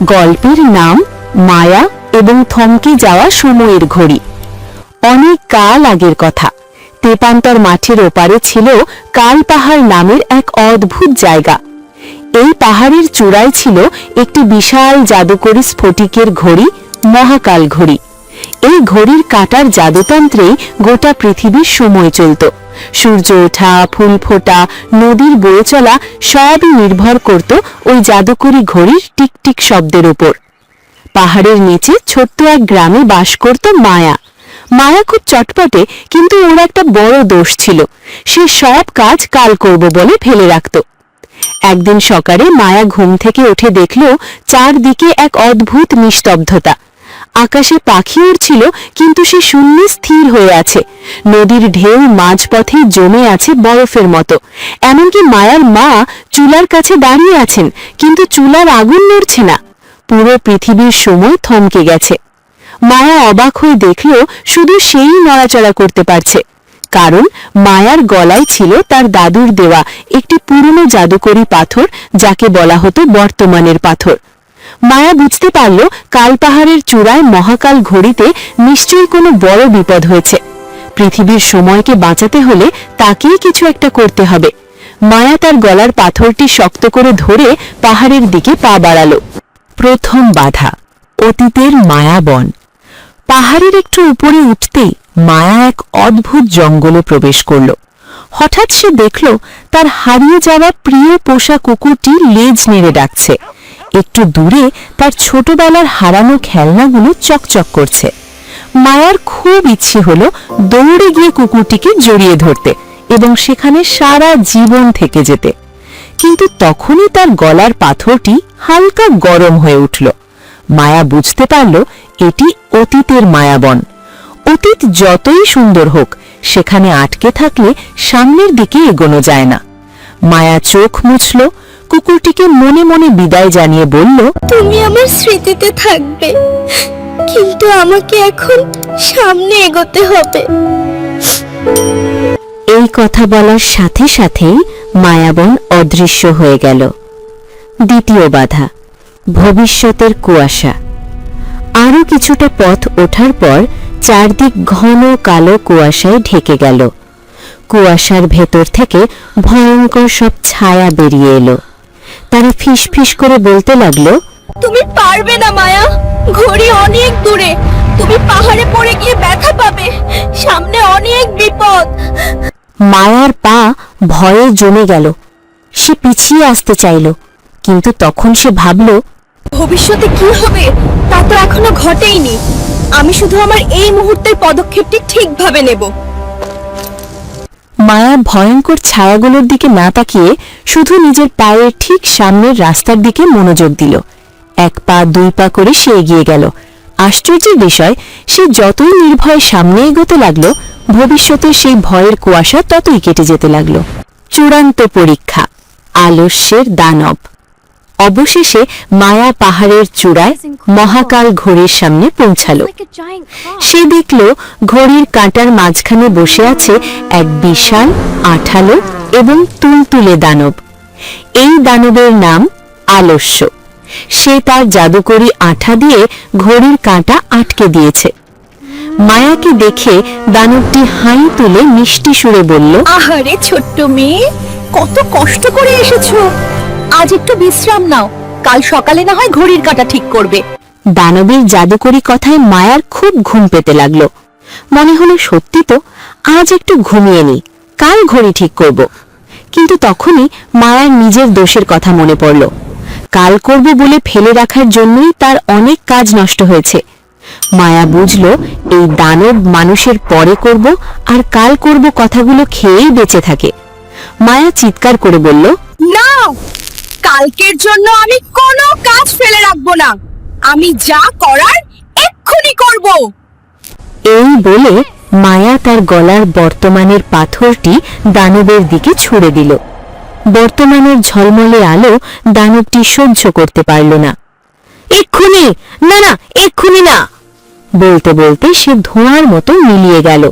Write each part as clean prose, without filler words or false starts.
গল্পের নাম মায়া এবং থমকে যাওয়া সময়ের ঘড়ি। অনেক কাল আগের কথা, তেপান্তর মাঠের ওপারে ছিল কাল পাহাড় নামের এক অদ্ভুত জায়গা। এই পাহাড়ের চূড়ায় ছিল একটি বিশাল জাদুকরী স্ফটিকের ঘড়ি, মহাকাল ঘড়ি। এই ঘড়ির কাঁটার জাদুতন্ত্রেই গোটা পৃথিবীর সময় চলত। সূর্য ওঠা, ফুল ফোটা, নদীর বয়ে চলা সবই নির্ভর করত ওই জাদুকরী ঘড়ির টিকটিক শব্দের উপর। পাহাড়ের নিচে ছোট্ট এক গ্রামে বাস করত মায়া। মায়া খুব চটপটে, কিন্তু ওর একটা বড় দোষ ছিল, সে সব কাজ কাল করব বলে ফেলে রাখত। একদিন সকালে মায়া ঘুম থেকে উঠে দেখল চারদিকে এক অদ্ভুত নিস্তব্ধতা। আকাশে পাখি উড়ছিল, কিন্তু সে শূন্যে স্থির হয়ে আছে। নদীর ঢেউ মাঝপথে জমে আছে বরফের মতো। এমনকি মায়ার মা চুলার কাছে দাঁড়িয়ে আছেন, কিন্তু চুলার আগুন নড়ছে না। পুরো পৃথিবীর সময় থমকে গেছে। মায়া অবাক হয়ে দেখল শুধু সেই নড়াচড়া করতে পারছে, কারণ মায়ার গলায় ছিল তার দাদুর দেওয়া একটি পুরনো জাদুকরী পাথর, যাকে বলা হতো বর্তমানের পাথর। মায়া বুঝতে পারল কাল পাহাড়ের চূড়ায় মহাকাল ঘড়িতে নিশ্চয়ই কোনো বড় বিপদ হয়েছে। পৃথিবীর সময়কে বাঁচাতে হলে তাকেই কিছু একটা করতে হবে। মায়া তার গলার পাথরটি শক্ত করে ধরে পাহাড়ের দিকে পা বাড়ালো। প্রথম বাধা, অতীতের মায়াবন। পাহাড়ের একটু উপরে উঠতেই মায়া এক অদ্ভুত জঙ্গলে প্রবেশ করল। হঠাৎ সে দেখল তার হারিয়ে যাওয়া প্রিয় পোষা কুকুরটি লেজ নেড়ে ডাকছে। একটু দূরে তার ছোটবেলার হারানো খেলনাগুলো চকচক করছে। মায়ার খুব ইচ্ছে হলো দৌড়ে গিয়ে কুকুরটিকে জড়িয়ে ধরতে এবং সেখানে সারা জীবন থেকে যেতে। কিন্তু তখনই তার গলার পাথরটি হালকা গরম হয়ে উঠল। মায়া বুঝতে পারল এটি অতীতের মায়াবন। অতীত যতই সুন্দর হোক, সেখানে আটকে থাকলে সামনের দিকে এগোনো যায় না। মায়া চোখ মুছল, কুকুরটিকে মনে মনে বিদায় জানিয়ে বলল, তুমি আমার স্মৃতিতে থাকবে, কিন্তু আমাকে এখন সামনে এগোতে হবে। এই কথা বলার সাথে সাথেই মায়াবন অদৃশ্য হয়ে গেল। দ্বিতীয় বাধা, ভবিষ্যতের কুয়াশা। আরো কিছুটা পথ ওঠার পর চারদিক ঘন কালো কুয়াশায় ঢেকে গেল। কুয়াশার ভেতর থেকে ভয়ঙ্কর সব ছায়া বেরিয়ে এলো। তারা ফিসফিস করে বলতে লাগলো, তুমি পারবে না মায়া, ঘড়ি অনেক দূরে, তুমি পাহাড়ে পড়ে গিয়ে ব্যথা পাবে, সামনে অনেক বিপদ। মায়ার পা ভয়ে জমে গেল। সে পিছিয়ে আসতে চাইল, কিন্তু তখন সে ভাবল, ভবিষ্যতে কি হবে তা তো এখনো ঘটেইনি। আমি শুধু আমার এই মুহূর্তের পদক্ষেপটি ঠিকভাবে নেব। মায়া ভয়ঙ্কর ছায়াগুলোর দিকে না তাকিয়ে শুধু নিজের পায়ের ঠিক সামনের রাস্তার দিকে মনোযোগ দিল। এক পা দুই পা করে সে এগিয়ে গেল। আশ্চর্যের বিষয়, সে যতই নির্ভয়ে সামনে এগোতে লাগলো, ভবিষ্যতের সেই ভয়ের কুয়াশা ততই কেটে যেতে লাগলো। চূড়ান্ত পরীক্ষা, আলস্যের দানব। অবশেষে মায়া পাহাড়ের চূড়ায় মহাকাল ঘড়ির সামনে পৌঁছালো। সে দেখল ঘড়ির কাঁটার মাঝখানে বসে আছে এক বিশাল, আঠালো এবং তুলতুলে দানব। এই দানবের নাম আলস্য। সে তার জাদুকরী আঠা দিয়ে ঘড়ির কাঁটা আটকে দিয়েছে। মায়াকে দেখে দানবটি হাই তুলে মিষ্টি সুরে বলল, আহারে ছোট্ট মেয়ে, কত কষ্ট করে এসেছো, আজ একটু বিশ্রাম নাও, কাল সকালে না হয় ঘড়ির কাঁটা ঠিক করবে। দানবের জাদুকরী কথায় মায়ার খুব ঘুম পেতে লাগলো। মনে হলো সত্যি তো, আজ একটু ঘুমিয়ে নি, কাল ঘড়ি ঠিক করব। কিন্তু তখনই মায়ার নিজের দোষের কথা মনে পড়ল। কাল করব বলে ফেলে রাখার জন্যই তার অনেক কাজ নষ্ট হয়েছে। মায়া বুঝল এই দানব মানুষের পরে করব আর কাল করব কথাগুলো খেয়েই বেঁচে থাকে। মায়া চিৎকার করে বলল, না, কালকের জন্য আমি কোনো কাজ ফেলে রাখবো না, আমি যা করার এক্ষুনি করব। এই বলে মায়া তার গলার বর্তমানের পাথরটি দানবের দিকে ছুড়ে দিল। বর্তমানের ঝলমলে আলো দানবটি সহ্য করতে পারল না। এক্ষুনি না, না এক্ষুনি না বলতে বলতে সে ধোঁয়ার মতো মিলিয়ে গেল।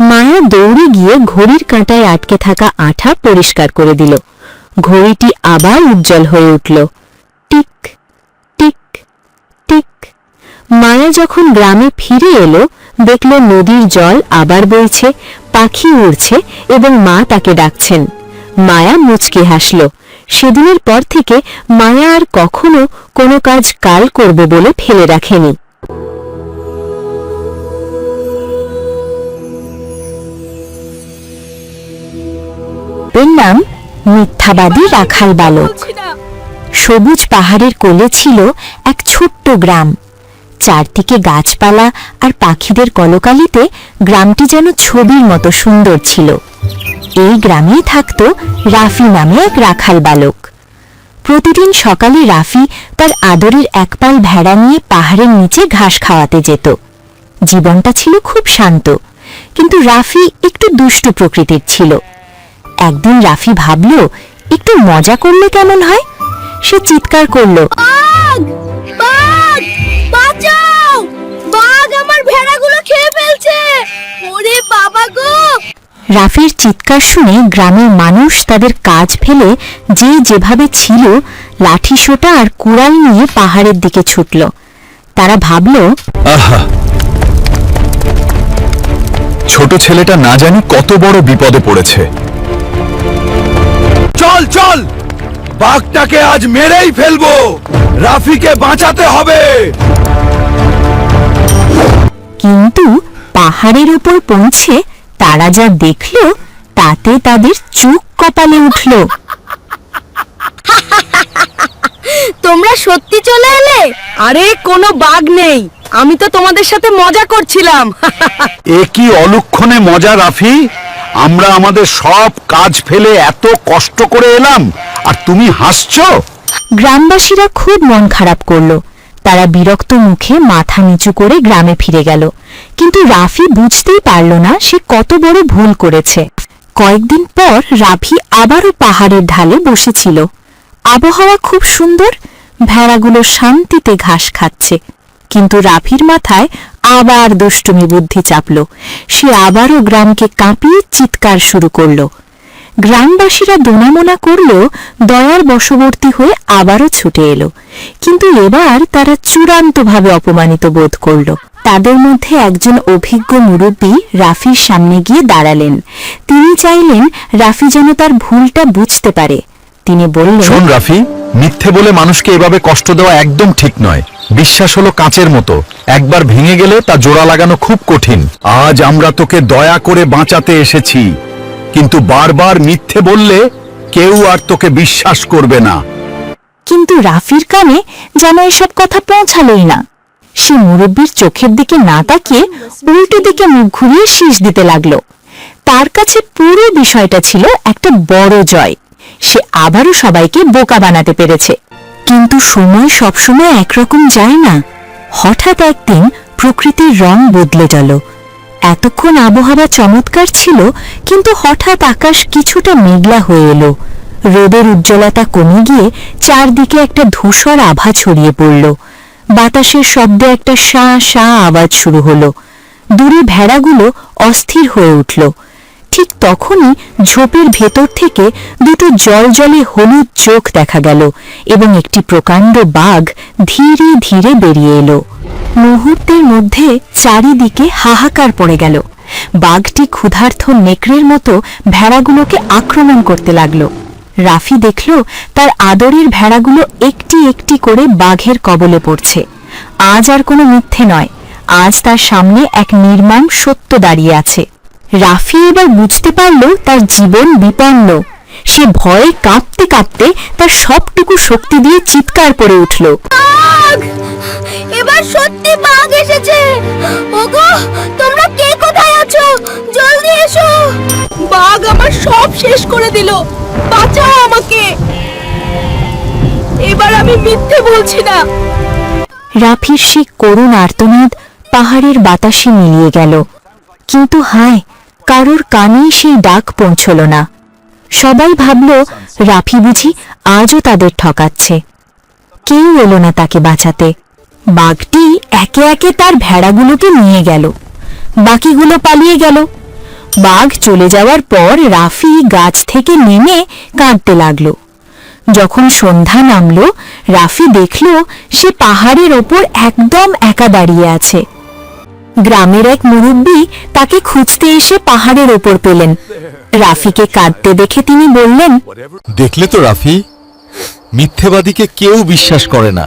মায়া দৌড়ে গিয়ে ঘড়ির কাঁটায় আটকে থাকা আঠা পরিষ্কার করে দিল। ঘড়িটি আবার উজ্জ্বল হয়ে উঠল। টিক টিক মায়া যখন গ্রামে ফিরে এলো, দেখল নদীর জল আবার বইছে, পাখি উড়ছে এবং মা তাকে ডাকছেন। মায়া মুচকি হাসল। সেদিনের পর থেকে মায়া আর কখনো কোনো কাজ কাল করবে বলে ফেলে রাখেনি। এর নাম মিথ্যাবাদী রাখাল বালক। সবুজ পাহাড়ের কোলে ছিল এক ছোট্ট গ্রাম। চারদিকে গাছপালা আর পাখিদের কলকালিতে গ্রামটি যেন ছবির মতো সুন্দর ছিল। এই গ্রামেই থাকত রাফি নামে এক রাখাল বালক। প্রতিদিন সকালে রাফি তার আদরের এক পাল ভেড়া নিয়ে পাহাড়ের নিচে ঘাস খাওয়াতে যেত। জীবনটা ছিল খুব শান্ত, কিন্তু রাফি একটু দুষ্টু প্রকৃতির ছিল। একদিন রাফি ভাবল, একটু মজা করলে কেমন হয়। সে চিৎকার করল, বাঘ! বাঘ! বাঁচাও! বাঘ আমার ভেড়াগুলো খেয়ে ফেলছে! ওরে বাবা গো! রাফির চিৎকার শুনে গ্রামের মানুষ তাদের কাজ ফেলে যে যেভাবে ছিল লাঠি সোঁটা আর কুড়াল নিয়ে পাহাড়ের দিকে ছুটল। তারা ভাবল, আহা, ছোট ছেলেটা না জানি কত বড় বিপদে পড়েছে। চল চল, বাঘটাকে আজ মেরেই ফেলবো। রাফিকে বাঁচাতে হবে। কিন্তু পাহাড়ের উপর পৌঁছে তারা যা দেখল তাতে তাদের চোখ কপালে উঠল। তোমরা সত্যি চলে এলে? আরে কোনো বাঘ নেই, আমি তো তোমাদের সাথে মজা করছিলাম। এ কি অলক্ষণে মজা রাফি? আমরা আমাদের সব কাজ ফেলে এত কষ্ট করে এলাম আর তুমি হাসছো? গ্রামবাসীরা খুব মন খারাপ করল। তারা বিরক্ত মুখে মাথা নিচু করে গ্রামে ফিরে গেল। কিন্তু রাফি বুঝতেই পারল না সে কত বড় ভুল করেছে। কয়েকদিন পর রাফি আবারও পাহাড়ের ঢালে বসেছিল। আবহাওয়া খুব সুন্দর, ভেড়াগুলো শান্তিতে ঘাস খাচ্ছে। কিন্তু রাফির মাথায় আবার দুষ্টুমি বুদ্ধি চাপল। সে আবারও গ্রামকে কাঁপিয়ে চিৎকার শুরু করল। গ্রামবাসীরা দোনামোনা করলেও দয়ার বশবর্তী হয়ে আবারও ছুটে এলো। কিন্তু এবার তারা চূড়ান্তভাবে অপমানিত বোধ করল। তাদের মধ্যে একজন অভিজ্ঞ মুরব্বী রাফির সামনে গিয়ে দাঁড়ালেন। তিনি চাইলেন রাফি যেন তার ভুলটা বুঝতে পারে। তিনি বললেন, শোন রাফি, মিথ্যে বলে মানুষকে এভাবে কষ্ট দেওয়া একদম ঠিক নয়। বিশ্বাস হলো কাঁচের মতো, একবার ভেঙে গেলে তা জোড়া লাগানো খুব কঠিন। আজ আমরা তোকে দয়া করে বাঁচাতে এসেছি, কিন্তু বারবার মিথ্যে বললে কেউ আর তোকে বিশ্বাস করবে না। কিন্তু রাফির কানে যেন এসব কথা পৌঁছালোই না। সে মুরব্বীর চোখের দিকে না তাকিয়ে উল্টো দিকে মুখ ঘুরিয়ে শীষ দিতে লাগল। তার কাছে পুরো বিষয়টা ছিল একটা বড় জয়। সে আবারও সবাইকে বোকা বানাতে পেরেছে। কিন্তু সময় সবসময় একরকম যায় না। হঠাৎ একদিন প্রকৃতির রং বদলে গেল। এতক্ষণ আবহাওয়া চমৎকার ছিল, কিন্তু হঠাৎ আকাশ কিছুটা মেঘলা হয়ে এলো। রোদের উজ্জ্বলতা কমে গিয়ে চারদিকে একটা ধূসর আভা ছড়িয়ে পড়ল। বাতাসের শব্দে একটা শা শা আওয়াজ শুরু হলো। দূরে ভেড়াগুলো অস্থির হয়ে উঠল। ঠিক তখনই ঝোপের ভেতর থেকে দুটো জলজলে হলুদ চোখ দেখা গেল এবং একটি প্রকাণ্ড বাঘ ধীরে ধীরে বেরিয়ে এলো। মুহূর্তের মধ্যে চারিদিকে হাহাকার পড়ে গেল। বাঘটি ক্ষুধার্ত নেকড়ের মতো ভেড়াগুলোকে আক্রমণ করতে লাগল। রাফি দেখল তার আদরের ভেড়াগুলো একটি একটি করে বাঘের কবলে পড়ছে। আজ আর কোনো মিথ্যে নয়, আজ তার সামনে এক নির্মম সত্য দাঁড়িয়ে আছে। রাফি এবার বুঝতে পারল তার জীবন বিপন্ন। সে ভয়ে কাঁপতে কাঁপতে তার সবটুকু শক্তি দিয়ে চিৎকার করে উঠল, বাঘ! এবার সত্যি বাঘ এসেছে! ওগো, তোমরা কে কোথায় আছো? জলদি এসো! বাঘ আমার সব শেষ করে দিল! বাঁচাও আমাকে! এবার আমি মিথ্যে বলছি না। রাফির সে করুণ আর্তনাদ পাহাড়ের বাতাসে মিলিয়ে গেল। কিন্তু হায়, কারোর কানেই সেই ডাক পৌঁছল না। সবাই ভাবল রাফি বুঝি আজও তাদের ঠকাচ্ছে। কেউ এলো না তাকে বাঁচাতে। বাঘটি একে একে তার ভেড়াগুলোকে নিয়ে গেল। বাকিগুলো পালিয়ে গেল। বাঘ চলে যাওয়ার পর রাফি গাছ থেকে নেমে কাঁদতে লাগল। যখন সন্ধ্যা নামল, রাফি দেখল সে পাহাড়ের ওপর একদম একা দাঁড়িয়ে আছে। গ্রামের এক মুরব্বী তাকে খুঁজতে এসে পাহাড়ের ওপর পেলেন। রাফিকে কাঁদতে দেখে তিনি বললেন, দেখলে তো রাফি, মিথ্যেবাদীকে কেউ বিশ্বাস করে না,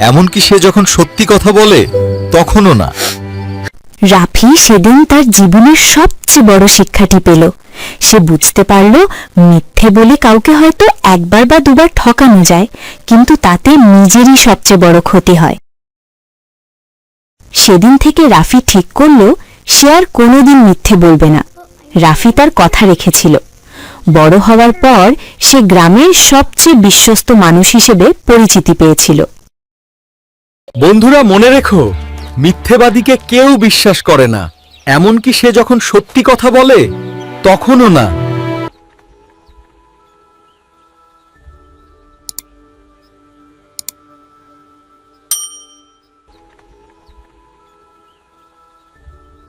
এমনকি সে যখন সত্যি কথা বলে তখনও না। রাফি সেদিন তার জীবনের সবচেয়ে বড় শিক্ষাটি পেল। সে বুঝতে পারল মিথ্যে বলে কাউকে হয়তো একবার বা দুবার ঠকানো যায়, কিন্তু তাতে নিজেরই সবচেয়ে বড় ক্ষতি হয়। সেদিন থেকে রাফি ঠিক করল সে আর কোনোদিন মিথ্যে বলবে না। রাফি তার কথা রেখেছিল। বড় হওয়ার পর সে গ্রামের সবচেয়ে বিশ্বস্ত মানুষ হিসেবে পরিচিতি পেয়েছিল। বন্ধুরা, মনে রেখো, মিথ্যেবাদীকে কেউ বিশ্বাস করে না, এমনকি সে যখন সত্যি কথা বলে তখনও না।